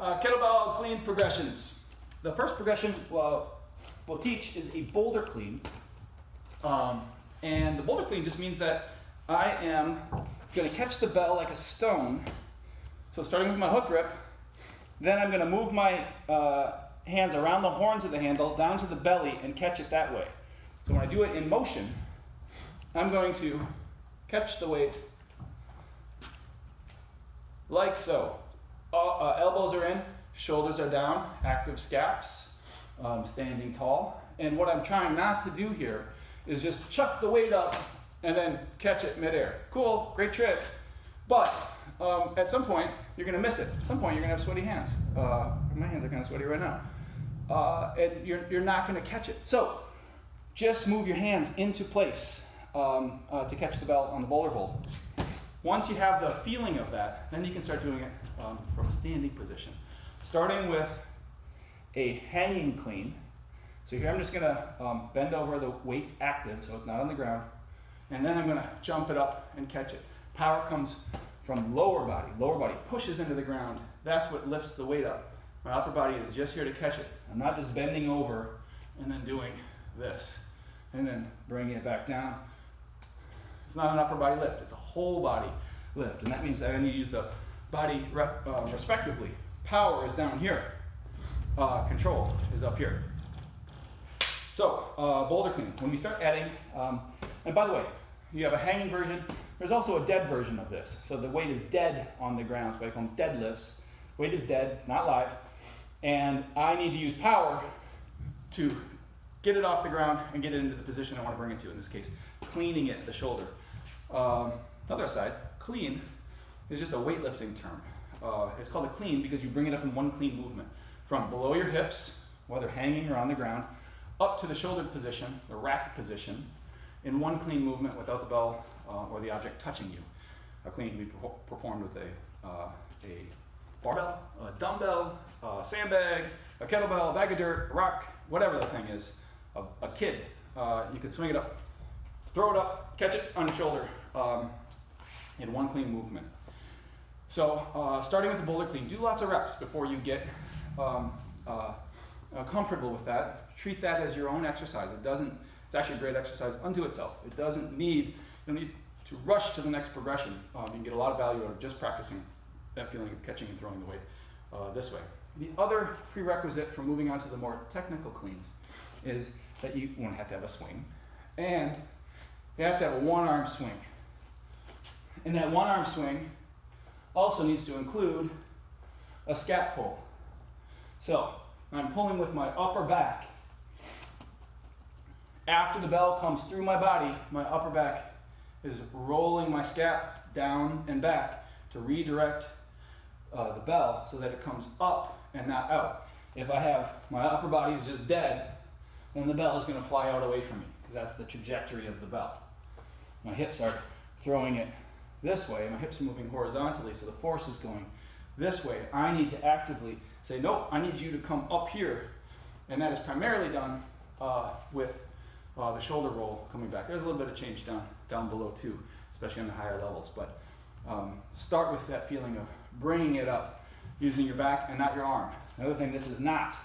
Kettlebell clean progressions. The first progression we'll teach is a boulder clean. And the boulder clean just means that I am going to catch the bell like a stone. So starting with my hook grip, then I'm going to move my hands around the horns of the handle down to the belly and catch it that way. So when I do it in motion, I'm going to catch the weight like so. Elbows are in, shoulders are down, active scaps, standing tall. And what I'm trying not to do here is just chuck the weight up and then catch it midair. Cool, great trick. But at some point, you're going to miss it. At some point, you're going to have sweaty hands. My hands are kind of sweaty right now. And you're not going to catch it. So just move your hands into place to catch the bell on the boulder hold. Once you have the feeling of that, then you can start doing it from a standing position. Starting with a hanging clean. So here I'm just going to bend over, the weight's active, so it's not on the ground. And then I'm going to jump it up and catch it. Power comes from lower body. Lower body pushes into the ground. That's what lifts the weight up. My upper body is just here to catch it. I'm not just bending over and then doing this. And then bringing it back down. It's not an upper body lift, it's a whole body lift. And that means that I need to use the body respectively. Power is down here. Control is up here. So, boulder clean. When we start adding, and by the way, you have a hanging version. There's also a dead version of this. So the weight is dead on the ground, so I call them deadlifts. Weight is dead, it's not live. And I need to use power to get it off the ground and get it into the position I want to bring it to, in this case, cleaning it, the shoulder. Other side, clean, is just a weightlifting term. It's called a clean because you bring it up in one clean movement. From below your hips, whether hanging or on the ground, up to the shoulder position, the rack position, in one clean movement without the bell or the object touching you. A clean can be performed with a barbell, a dumbbell, a sandbag, a kettlebell, a bag of dirt, a rock, whatever the thing is, a kid. You can swing it up, throw it up, catch it on your shoulder in one clean movement. So starting with the boulder clean, do lots of reps before you get comfortable with that. Treat that as your own exercise. It's actually a great exercise unto itself. It doesn't need, you don't need to rush to the next progression. You can get a lot of value out of just practicing that feeling of catching and throwing the weight this way. The other prerequisite for moving on to the more technical cleans is that you want to have a swing, and you have to have a one-arm swing. And that one-arm swing also needs to include a scat pull. So I'm pulling with my upper back. After the bell comes through my body, my upper back is rolling my scat down and back to redirect the bell so that it comes up and not out. If I have my upper body is just dead, then the bell is going to fly out away from me because that's the trajectory of the bell. My hips are throwing it this way. My hips are moving horizontally, so the force is going this way. I need to actively say, nope, I need you to come up here. And that is primarily done with the shoulder roll coming back. There's a little bit of change down below too, especially on the higher levels. But start with that feeling of bringing it up using your back and not your arm. Another thing this is not,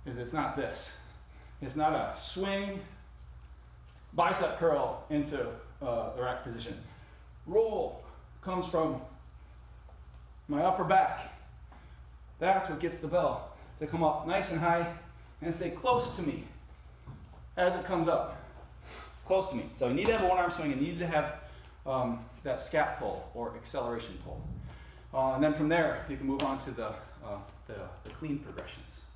is it's not this. It's not a swing, bicep curl into the rack position. Roll comes from my upper back. That's what gets the bell to come up nice and high and stay close to me as it comes up. Close to me. So you need to have a one-arm swing and you need to have that scat pull or acceleration pull. And then from there, you can move on to the clean progressions.